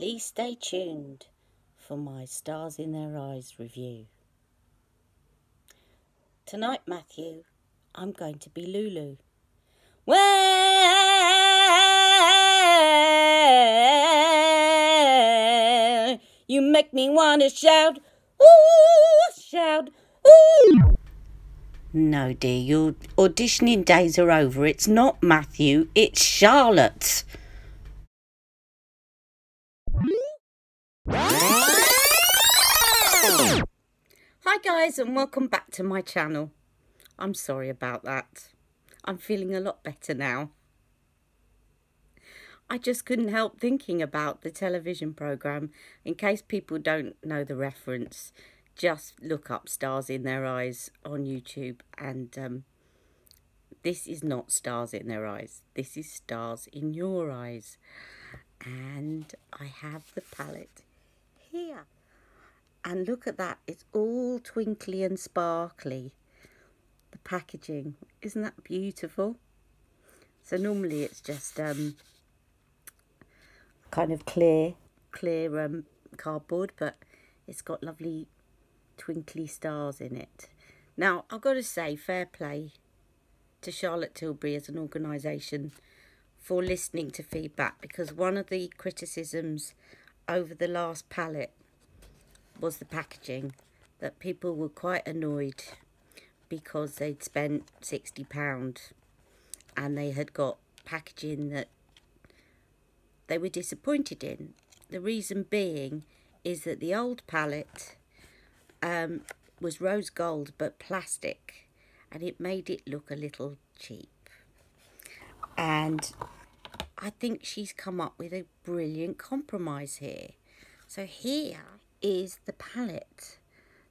Please stay tuned for my Stars in Their Eyes review. Tonight, Matthew, I'm going to be Lulu. Well, you make me want to shout, ooh, shout, ooh. No, dear, your auditioning days are over. It's not Matthew, it's Charlotte. Hi guys, and welcome back to my channel. I'm sorry about that. I'm feeling a lot better now. I just couldn't help thinking about the television programme. In case people don't know the reference, just look up Stars in Their Eyes on YouTube, and this is not Stars in Their Eyes. This is Stars in Your Eyes. And I have the palette here. And look at that, it's all twinkly and sparkly. The packaging, isn't that beautiful? So normally it's just kind of clear cardboard, but it's got lovely twinkly stars in it. Now, I've got to say, fair play to Charlotte Tilbury as an organisation for listening to feedback, because one of the criticisms over the last palette was the packaging, that people were quite annoyed because they'd spent £60 and they had got packaging that they were disappointed in. The reason being is that the old palette was rose gold but plastic, and it made it look a little cheap. And I think she's come up with a brilliant compromise here. So here is the palette.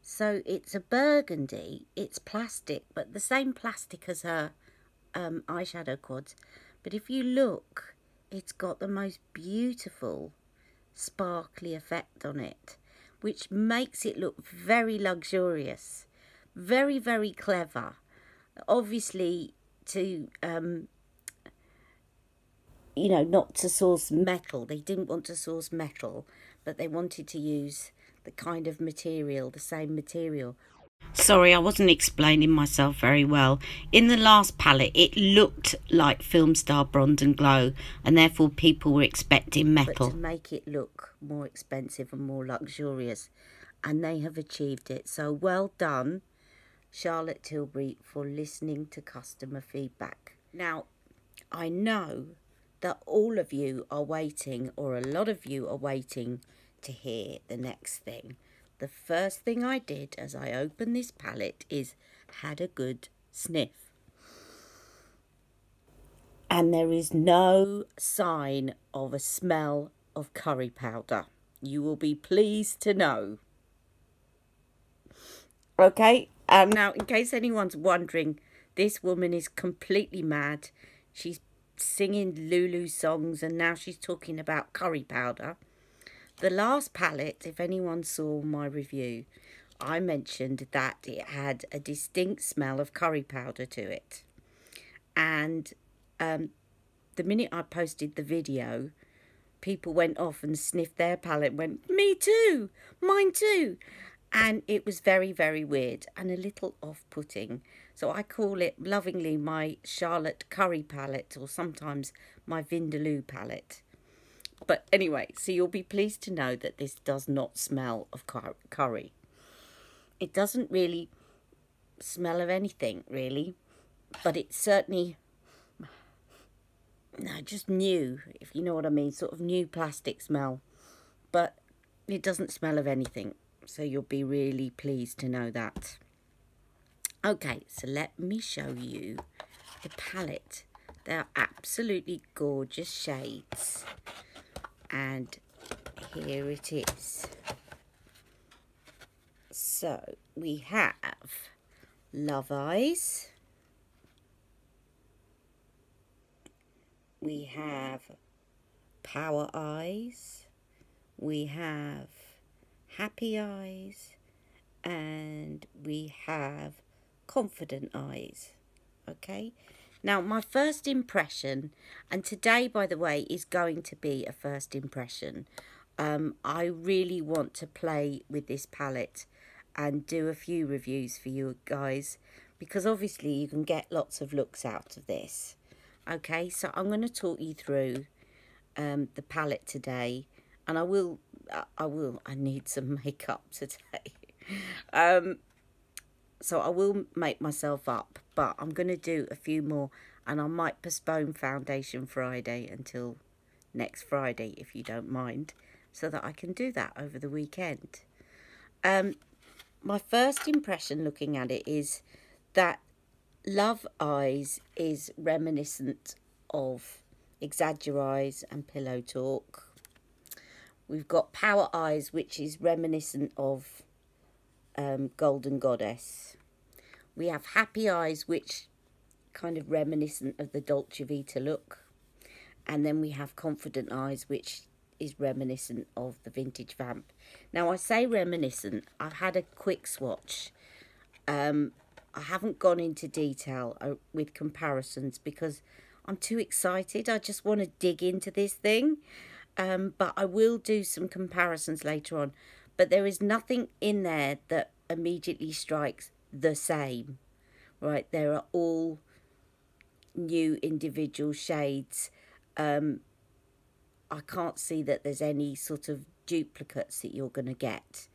So it's a burgundy, it's plastic, but the same plastic as her eyeshadow quads. But if you look, it's got the most beautiful sparkly effect on it, which makes it look very luxurious, very, very clever. Obviously to you know, not to source metal. They didn't want to source metal, but they wanted to use the kind of material, the same material. Sorry, I wasn't explaining myself very well. In the last palette, it looked like Filmstar Bronze and Glow, and therefore people were expecting metal. But to make it look more expensive and more luxurious, and they have achieved it. So well done, Charlotte Tilbury, for listening to customer feedback. Now, I know that all of you are waiting, or a lot of you are waiting, to hear the next thing. The first thing I did as I opened this palette is had a good sniff. And there is no sign of a smell of curry powder. You will be pleased to know. Okay, now in case anyone's wondering, this woman is completely mad. She's singing Lulu songs and now she's talking about curry powder. The last palette, if anyone saw my review, I mentioned that it had a distinct smell of curry powder to it. And the minute I posted the video, people went off and sniffed their palette and went, me too, mine too. And it was very, very weird and a little off-putting. So I call it lovingly my Charlotte Curry palette, or sometimes my Vindaloo palette. But anyway, so you'll be pleased to know that this does not smell of curry. It doesn't really smell of anything, really. But it's certainly, no, just new, if you know what I mean. Sort of new plastic smell. But it doesn't smell of anything. So you'll be really pleased to know that. Okay, so let me show you the palette. They're absolutely gorgeous shades. And here it is. So we have Love Eyes. We have Power Eyes. We have Happy Eyes. And we have Confident Eyes. Okay. Now, my first impression, and today, by the way, is going to be a first impression. I really want to play with this palette and do a few reviews for you guys, because obviously you can get lots of looks out of this. Okay, so I'm going to talk you through the palette today, and I need some makeup today. So I will make myself up, but I'm going to do a few more, and I might postpone Foundation Friday until next Friday, if you don't mind, so that I can do that over the weekend. My first impression looking at it is that Love Eyes is reminiscent of Exaggereyes and Pillow Talk. We've got Power Eyes, which is reminiscent of Golden Goddess. We have Happy Eyes, which kind of reminiscent of the Dolce Vita look. And then we have Confident Eyes, which is reminiscent of the Vintage Vamp. Now, I say reminiscent. I've had a quick swatch. I haven't gone into detail with comparisons because I'm too excited. I just want to dig into this thing. But I will do some comparisons later on. But there is nothing in there that immediately strikes the same. Right? There are all new individual shades. I can't see that there's any sort of duplicates that you're going to get,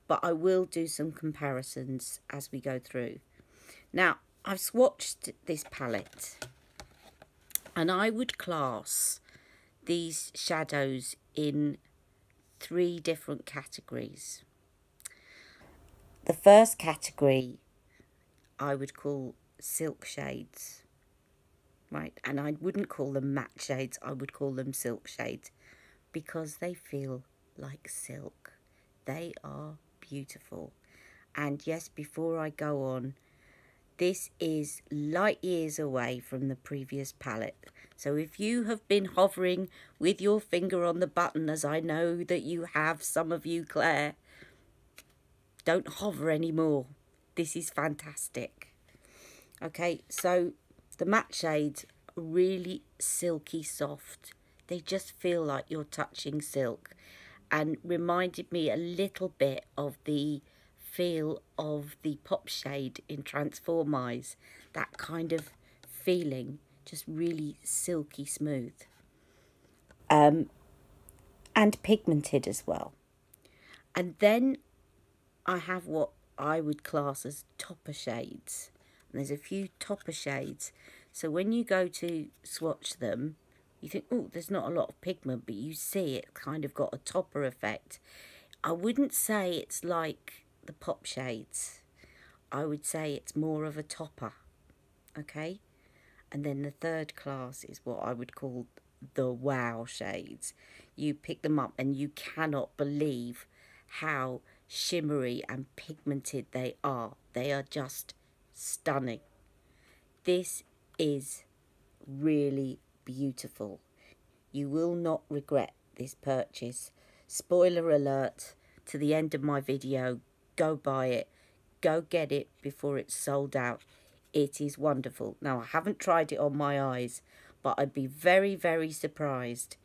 but I will do some comparisons as we go through. Now, I've swatched this palette, and I would class these shadows in 3 different categories. The first category I would call silk shades. Right, and I wouldn't call them matte shades, I would call them silk shades, because they feel like silk. They are beautiful. And yes, before I go on, this is light years away from the previous palette. So if you have been hovering with your finger on the button, as I know that you have, some of you, Claire, don't hover anymore. This is fantastic. Okay, so the matte shades are really silky soft. They just feel like you're touching silk, and reminded me a little bit of the feel of the pop shade in Transform Eyes. That kind of feeling, just really silky smooth. And pigmented as well. And then I have what I would class as topper shades. There's a few topper shades, so when you go to swatch them, you think, oh, there's not a lot of pigment, but you see it kind of got a topper effect. I wouldn't say it's like the pop shades. I would say it's more of a topper, okay? And then the third class is what I would call the wow shades. You pick them up and you cannot believe how shimmery and pigmented they are. They are just stunning. This is really beautiful. You will not regret this purchase. Spoiler alert to the end of my video. Go buy it. Go get it before it's sold out. It is wonderful. Now, I haven't tried it on my eyes, but I'd be very, very surprised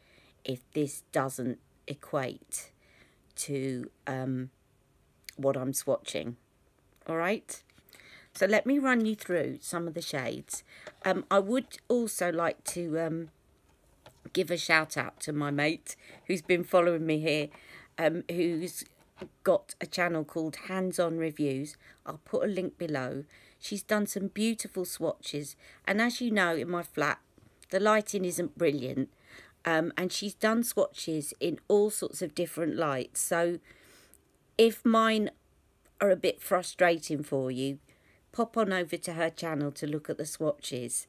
if this doesn't equate to what I'm swatching. All right? So let me run you through some of the shades. I would also like to give a shout out to my mate who's been following me here, who's got a channel called Hands On Reviews. I'll put a link below. She's done some beautiful swatches, and as you know, in my flat the lighting isn't brilliant, and she's done swatches in all sorts of different lights. So if mine are a bit frustrating for you, pop on over to her channel to look at the swatches,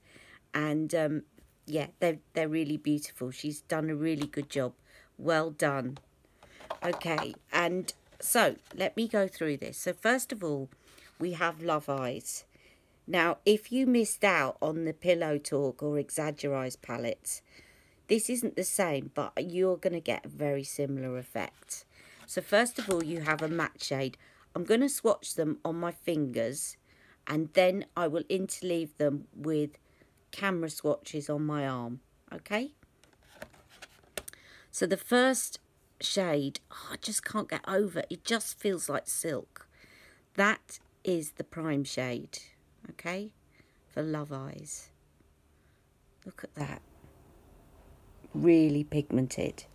and yeah, they're really beautiful. She's done a really good job. Well done. Okay, and so let me go through this. So first of all, we have Love Eyes. Now, if you missed out on the Pillow Talk or Exaggereyes palettes, this isn't the same, but you're going to get a very similar effect. So first of all, you have a matte shade. I'm going to swatch them on my fingers, and then I will interleave them with camera swatches on my arm. Okay? So the first shade, oh, I just can't get over. It just feels like silk. That is the prime shade, okay, for Love Eyes. Look at that. Really pigmented.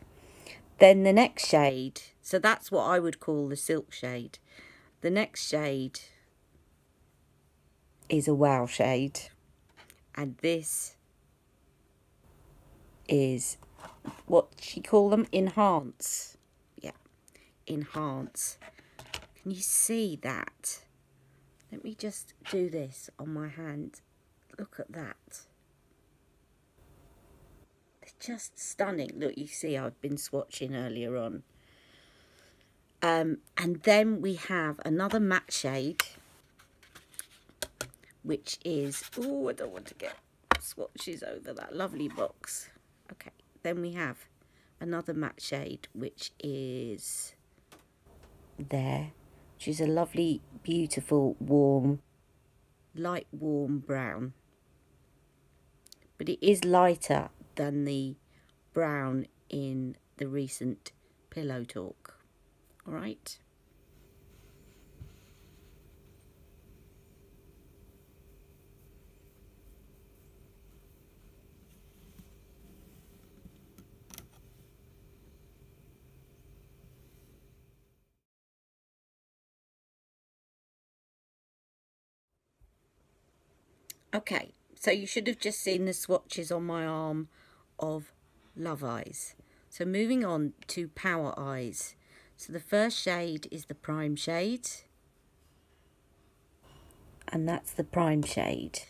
Then the next shade, so that's what I would call the silk shade. The next shade is a wow shade. And this is what she call them, enhance. Yeah, enhance. Can you see that? Let me just do this on my hand. Look at that. It's just stunning. Look, you see I've been swatching earlier on. And then we have another matte shade, which is, oh, I don't want to get swatches over that lovely box. Okay, then we have another matte shade, which is there, which is a lovely, beautiful, warm, light warm brown. But it is lighter than the brown in the recent Pillow Talk. All right. Okay, so you should have just seen the swatches on my arm of Love Eyes. So moving on to Power Eyes. So the first shade is the prime shade. And that's the prime shade.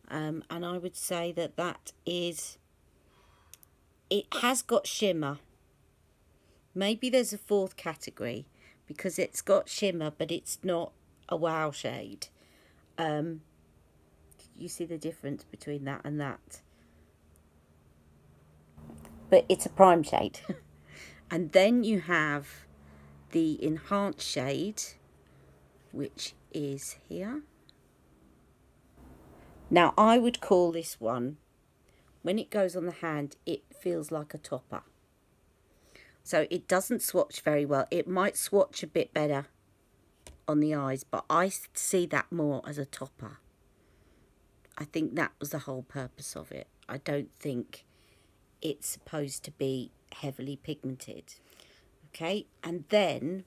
And I would say that that is, it has got shimmer. Maybe there's a fourth category because it's got shimmer, but it's not a wow shade. You see the difference between that and that. But it's a prime shade. And then you have the enhanced shade, which is here. Now I would call this one, when it goes on the hand, it feels like a topper. So it doesn't swatch very well. It might swatch a bit better on the eyes, but I see that more as a topper. I think that was the whole purpose of it. I don't think it's supposed to be heavily pigmented. Okay, and then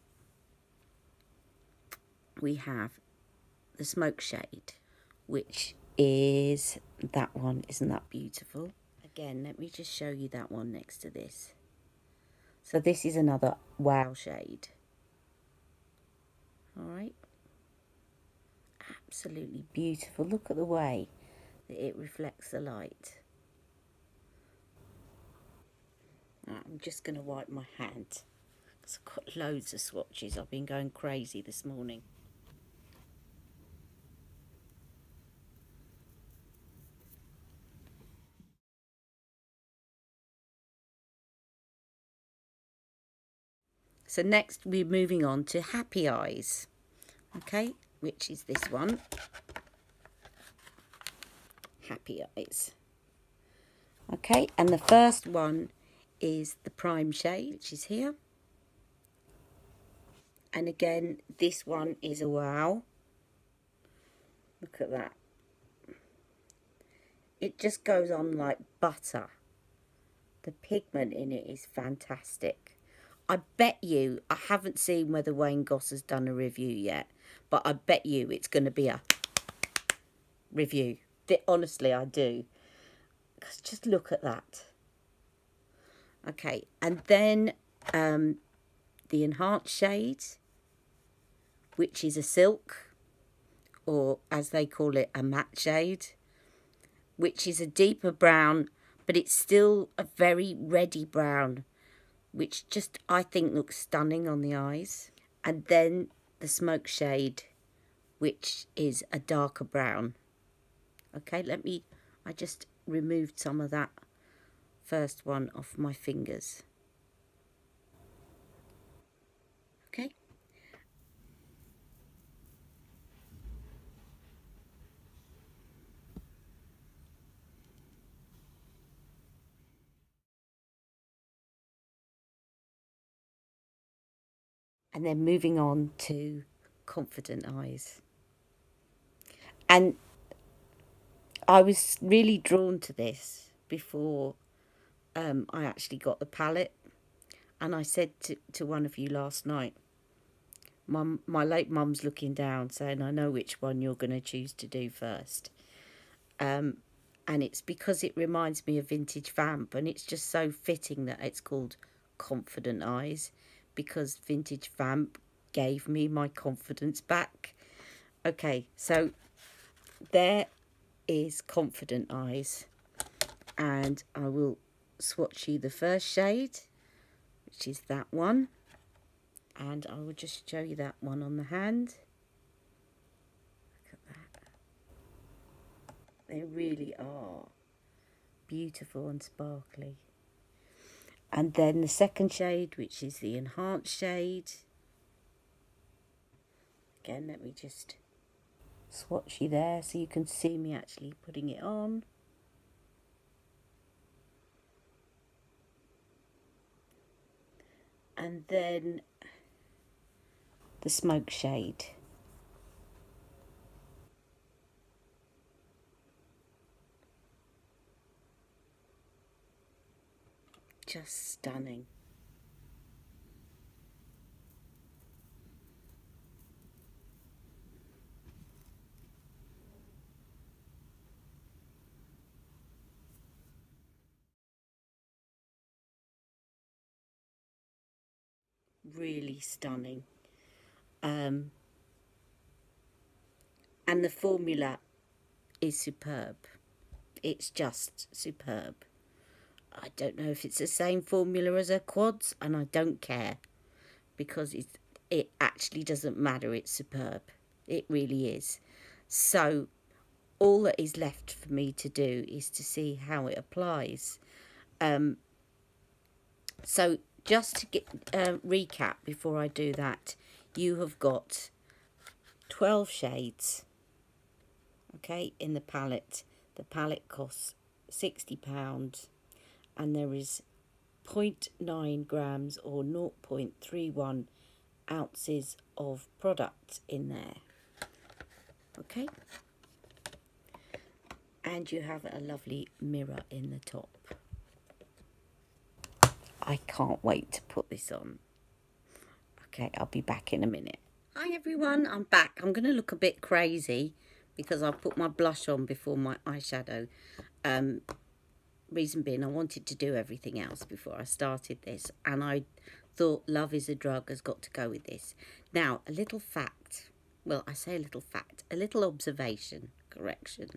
we have the smoke shade, which is that one. Isn't that beautiful? Again, let me just show you that one next to this. So this is another wow shade. All right, absolutely beautiful. Look at the way that it reflects the light. I'm just going to wipe my hand because I've got loads of swatches. I've been going crazy this morning. So next we're moving on to Happy Eyes, okay, which is this one. Happy Eyes. Okay, and the first one is the prime shade, which is here. And again, this one is a wow. Look at that. It just goes on like butter. The pigment in it is fantastic. I bet you, I haven't seen whether Wayne Goss has done a review yet, but I bet you it's going to be a review. Honestly, I do. Because just look at that. Okay, and then the enhanced shade, which is a silk, or as they call it, a matte shade, which is a deeper brown, but it's still a very reddy brown, which just, I think, looks stunning on the eyes. And then the smoke shade, which is a darker brown. Okay, I just removed some of that first one off my fingers. Okay. And then moving on to Confident Eyes. And I was really drawn to this before I actually got the palette. And I said to one of you last night, my late mum's looking down saying, I know which one you're going to choose to do first. And it's because it reminds me of Vintage Vamp, and it's just so fitting that it's called Confident Eyes, because Vintage Vamp gave me my confidence back. Okay, so there is Confident Eyes, and I will swatch you the first shade, which is that one, and I will just show you that one on the hand. Look at that. They really are beautiful and sparkly. And then the second shade, which is the enhanced shade. Again, let me just swatch you there so you can see me actually putting it on. And then the smoke shade. Just stunning. Really stunning. And the formula is superb. It's just superb. I don't know if it's the same formula as her quads, and I don't care, because it actually doesn't matter. It's superb. It really is. So all that is left for me to do is to see how it applies. So just to get recap before I do that, you have got 12 shades, okay, in the palette. The palette costs £60, and there is 0.9 grams or 0.31 ounces of product in there, okay, and you have a lovely mirror in the top. I can't wait to put this on. Okay, I'll be back in a minute. Hi everyone, I'm back. I'm going to look a bit crazy because I put my blush on before my eyeshadow. Reason being, I wanted to do everything else before I started this, and I thought Love is a Drug has got to go with this. Now, a little fact, well, I say a little fact, a little observation, correction.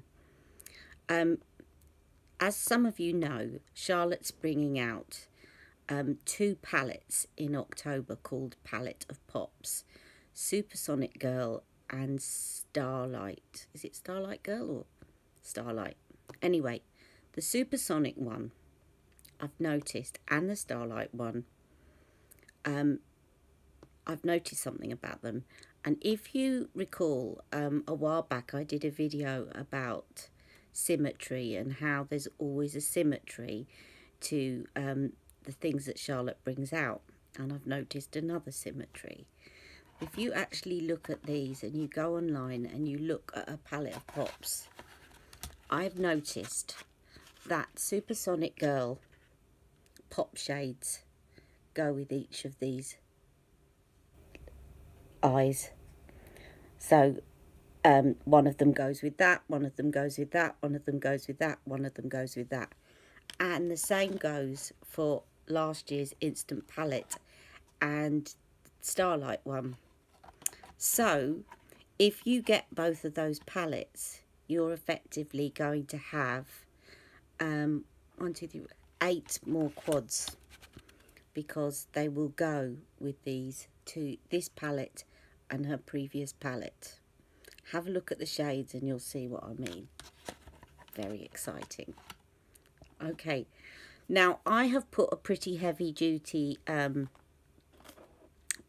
As some of you know, Charlotte's bringing out 2 palettes in October called Palette of Pops, Supersonic Girl and Starlight. Is it Starlight Girl or Starlight? Anyway, the Supersonic one I've noticed, and the Starlight one, I've noticed something about them. And if you recall, a while back I did a video about symmetry and how there's always a symmetry to the things that Charlotte brings out, and I've noticed another symmetry. If you actually look at these and you go online and you look at a palette of pops, I've noticed that Supersonic Girl pop shades go with each of these eyes. So one of them goes with that, one of them goes with that, one of them goes with that, one of them goes with that. And the same goes for last year's Instant Palette and Starlight one. So if you get both of those palettes, you're effectively going to have 1, 2, 3, 8 more quads, because they will go with these two, this palette and her previous palette. Have a look at the shades and you'll see what I mean. Very exciting. Okay, now I have put a pretty heavy duty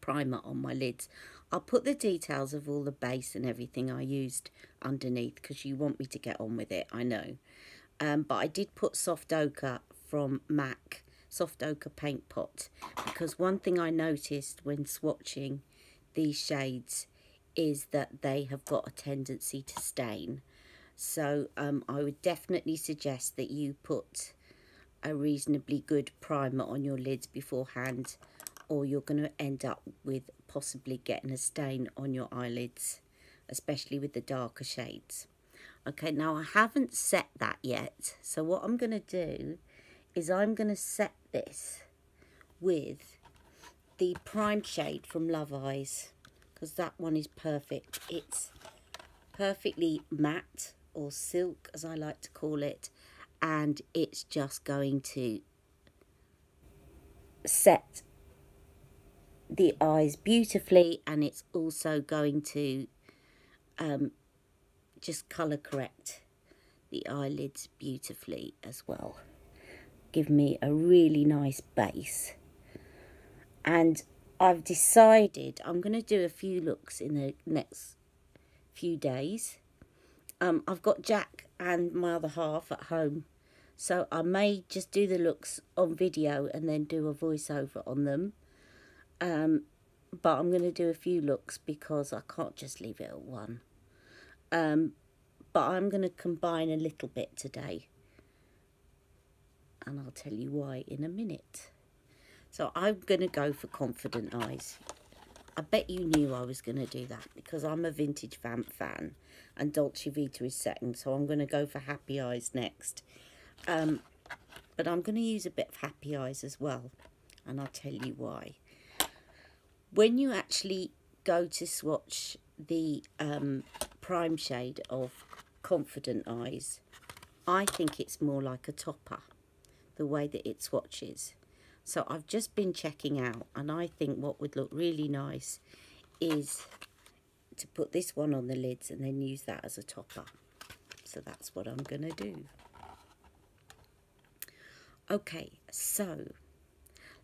primer on my lids. I'll put the details of all the base and everything I used underneath, because you want me to get on with it, I know. But I did put Soft Ochre from MAC. soft ochre paint pot, because one thing I noticed when swatching these shades is that they have got a tendency to stain. So I would definitely suggest that you put a reasonably good primer on your lids beforehand, or you're going to end up with possibly getting a stain on your eyelids, especially with the darker shades. Okay, now I haven't set that yet, so what I'm going to do is I'm going to set this with the prime shade from Love Eyes, because that one is perfect. It's perfectly matte, or silk as I like to call it, and it's just going to set the eyes beautifully, and it's also going to just colour correct the eyelids beautifully as well. Give me a really nice base. And I've decided I'm going to do a few looks in the next few days. I've got Jack and my other half at home, so I may just do the looks on video and then do a voiceover on them. But I'm going to do a few looks because I can't just leave it at one. But I'm going to combine a little bit today, and I'll tell you why in a minute. So I'm going to go for Confident Eyes. I bet you knew I was going to do that because I'm a Vintage Vamp fan and Dolce Vita is second, so I'm going to go for Happy Eyes next. But I'm going to use a bit of Happy Eyes as well, and I'll tell you why. When you actually go to swatch the prime shade of Confident Eyes, I think it's more like a topper, the way that it swatches. So I've just been checking out, and I think what would look really nice is to put this one on the lids and then use that as a topper. So that's what I'm going to do. Okay, so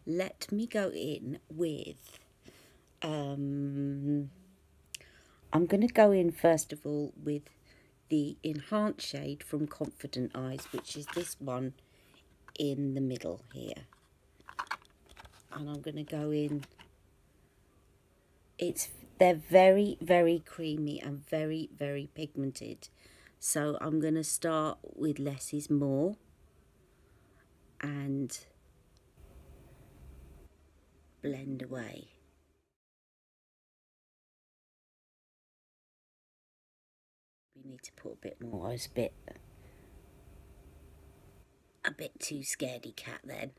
let me go in with, I'm going to go in first of all with the enhanced shade from Confident Eyes, which is this one in the middle here. And I'm going to go in, they're very, very creamy and very, very pigmented. So I'm going to start with less is more and blend away. We need to put a bit more. I was a bit too scaredy cat then.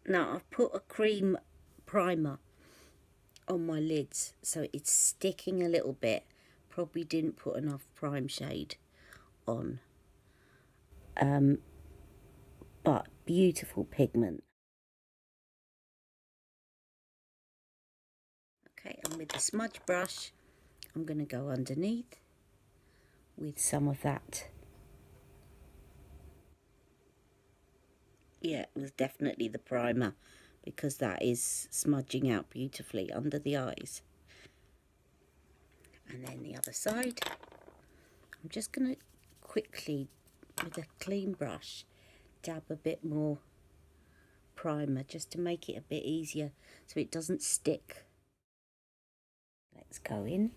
Now I've put a cream primer on my lids, so it's sticking a little bit. Probably didn't put enough prime shade on. But beautiful pigment. Okay, and with the smudge brush, I'm going to go underneath with some of that. Yeah, it was definitely the primer, because that is smudging out beautifully under the eyes. And then the other side, I'm just going to quickly, with a clean brush, dab a bit more primer just to make it a bit easier so it doesn't stick. Let's go in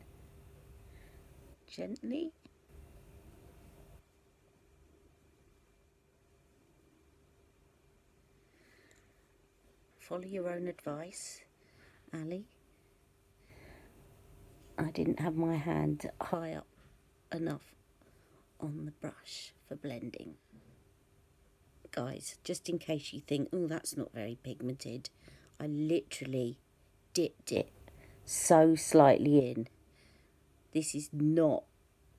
gently. Follow your own advice, Ali. I didn't have my hand high up enough on the brush for blending. Guys, just in case you think, oh, that's not very pigmented, I literally dipped it so slightly in. This is not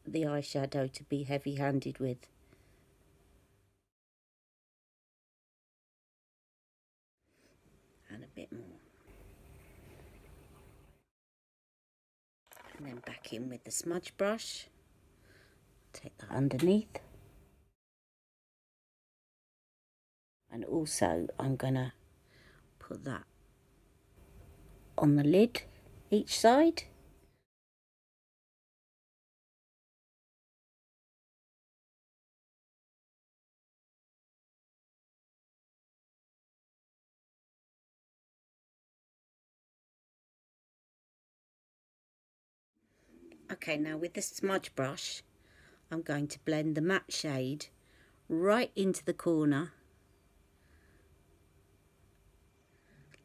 the eyeshadow to be heavy-handed with. And a bit more. And then back in with the smudge brush. Take that underneath. And also I'm going to put that on the lid each side. Okay, now with the smudge brush, I'm going to blend the matte shade right into the corner,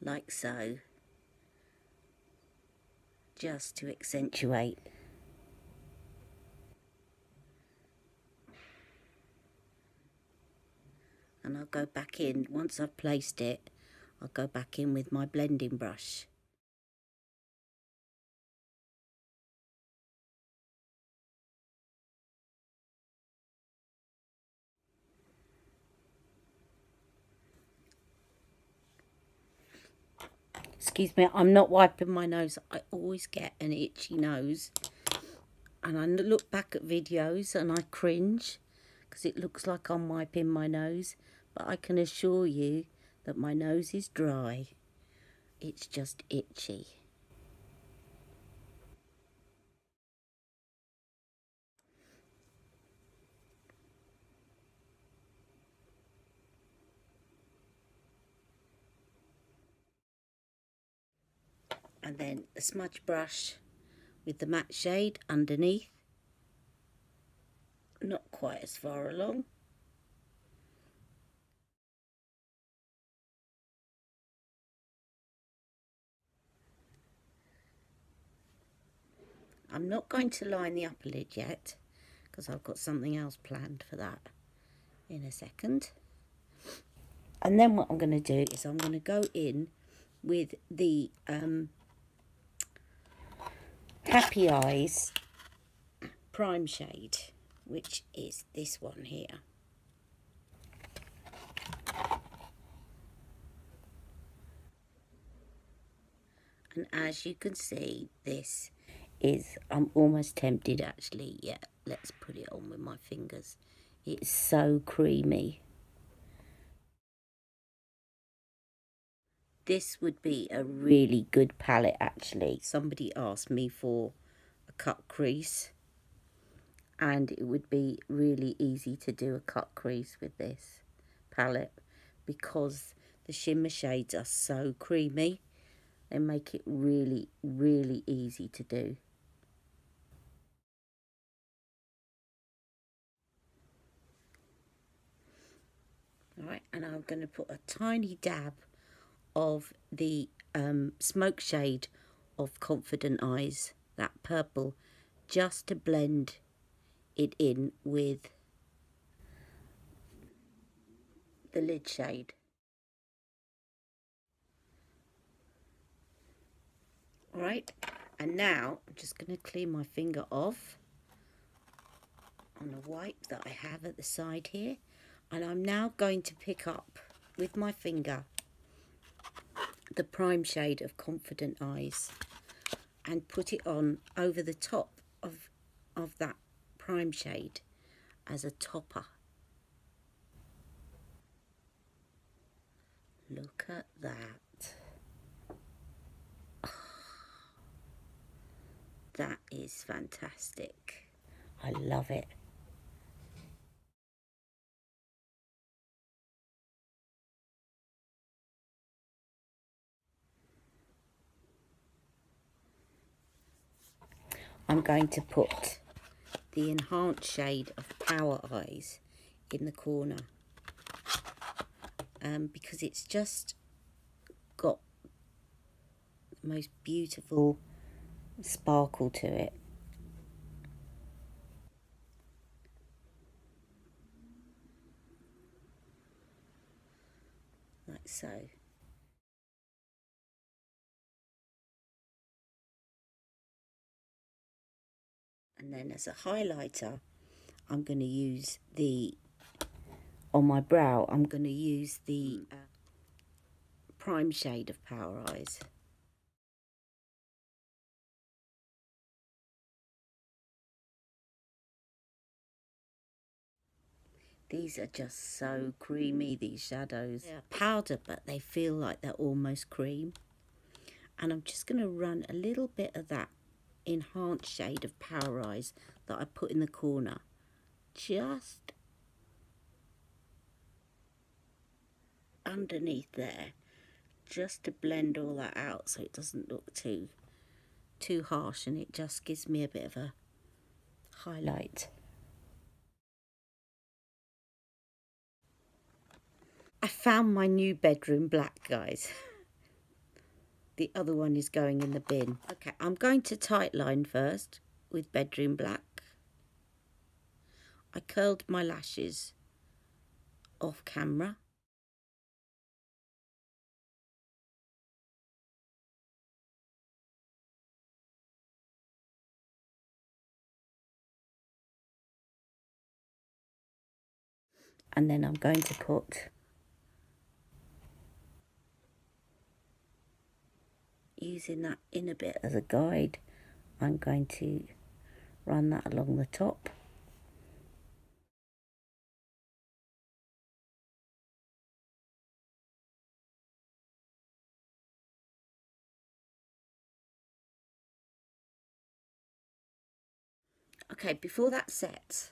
like so, just to accentuate. And I'll go back in, once I've placed it, I'll go back in with my blending brush. Excuse me, I'm not wiping my nose. I always get an itchy nose. And I look back at videos and I cringe because it looks like I'm wiping my nose. But I can assure you that my nose is dry. It's just itchy. And then the smudge brush with the matte shade underneath. Not quite as far along. I'm not going to line the upper lid yet because I've got something else planned for that in a second. And then what I'm going to do is I'm going to go in with the Happy Eyes prime shade, which is this one here. And as you can see, this is, I'm almost tempted actually. Yeah, let's put it on with my fingers. It's so creamy. This would be a really good palette actually. Somebody asked me for a cut crease, and it would be really easy to do a cut crease with this palette because the shimmer shades are so creamy. They make it really, really easy to do. Alright, and I'm going to put a tiny dab of the smoke shade of Confident Eyes, that purple, just to blend it in with the lid shade. Alright, and now I'm just going to clean my finger off on a wipe that I have at the side here, and I'm now going to pick up with my finger the prime shade of Confident Eyes and put it on over the top of that prime shade as a topper. Look at that. That is fantastic. I love it. I'm going to put the enhanced shade of Power Eyes in the corner because it's just got the most beautiful sparkle to it. Like so. And then as a highlighter, I'm going to use the, on my brow, I'm going to use the prime shade of Power Eyes. These are just so creamy, these shadows. They're powder, but they feel like they're almost cream. And I'm just going to run a little bit of that enhanced shade of Power Eyes that I put in the corner, just underneath there, just to blend all that out so it doesn't look too too harsh, and it just gives me a bit of a highlight. I found my new bedroom black, guys. The other one is going in the bin. Okay, I'm going to tightline first with bedroom black. I curled my lashes off camera. And then I'm going to put, using that inner bit as a guide, I'm going to run that along the top. Okay, before that sets,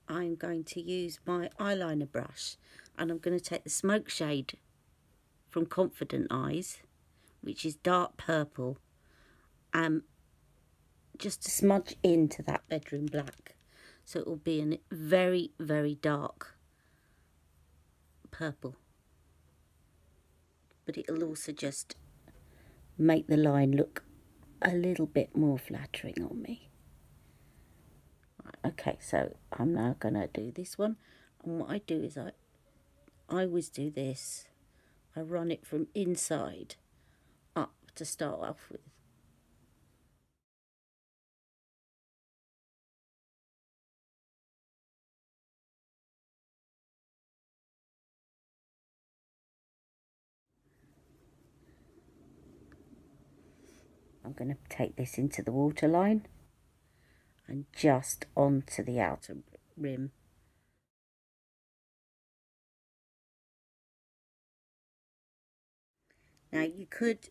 I'm going to use my eyeliner brush, and I'm going to take the smoke shade from Confident Eyes, which is dark purple, just to smudge into that bedroom black, so it will be a very, very dark purple, but it'll also just make the line look a little bit more flattering on me. Okay, so I'm now going to do this one, and what I do is I always do this. I run it from inside up to start off with. I'm going to take this into the waterline and just onto the outer rim. Now you could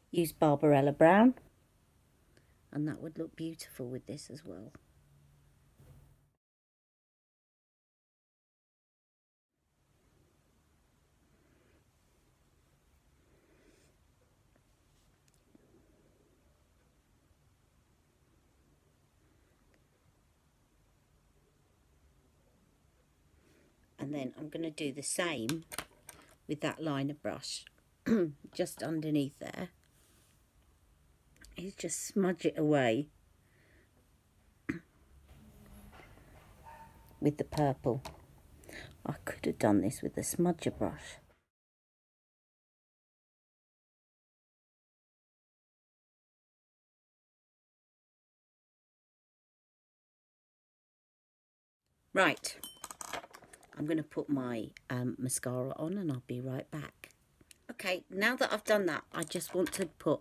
use Barbarella Brown, and that would look beautiful with this as well. And then I'm going to do the same with that liner brush just underneath there. You just smudge it away with the purple. I could have done this with the smudger brush. Right, I'm going to put my mascara on, and I'll be right back. Okay, now that I've done that, I just want to put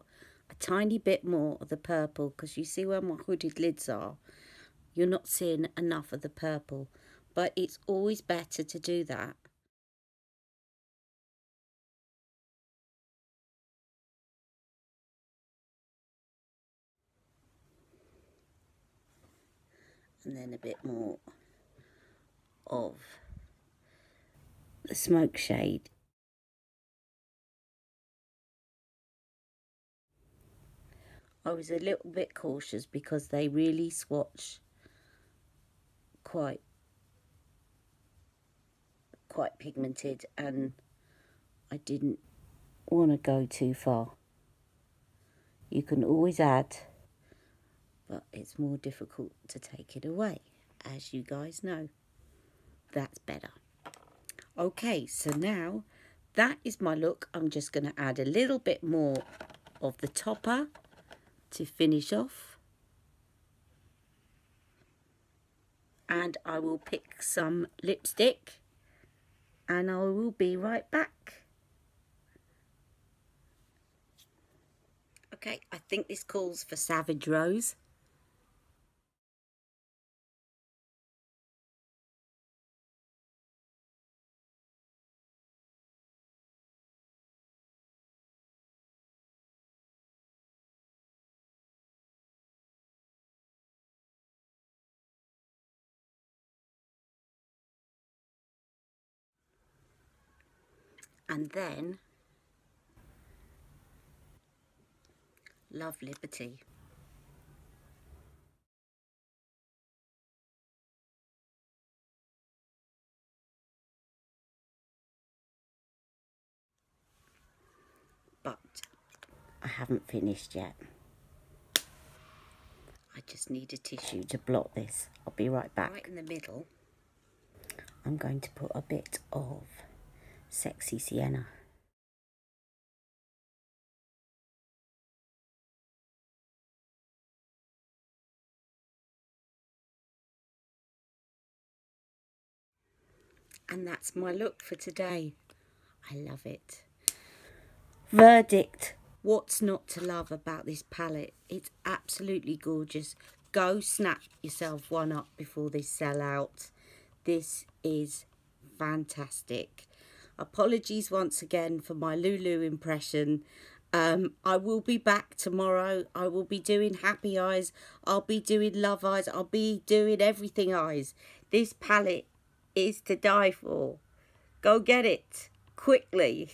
a tiny bit more of the purple, because you see where my hooded lids are, you're not seeing enough of the purple, but it's always better to do that. And then a bit more of the smoke shade. I was a little bit cautious because they really swatch quite pigmented, and I didn't want to go too far. You can always add, but it's more difficult to take it away, as you guys know. That's better. Okay, so now that is my look. I'm just going to add a little bit more of the topper to finish off, and I will pick some lipstick, and I will be right back. Okay, I think this calls for Savage Rose. And then Love Liberty. But I haven't finished yet. I just need a tissue to blot this. I'll be right back. Right in the middle, I'm going to put a bit of Sexy Sienna. And that's my look for today. I love it. Verdict. What's not to love about this palette? It's absolutely gorgeous. Go snap yourself one up before they sell out. This is fantastic. Apologies once again for my Lulu impression. I will be back tomorrow. I will be doing happy eyes. I'll be doing love eyes. I'll be doing everything eyes. This palette is to die for. Go get it quickly.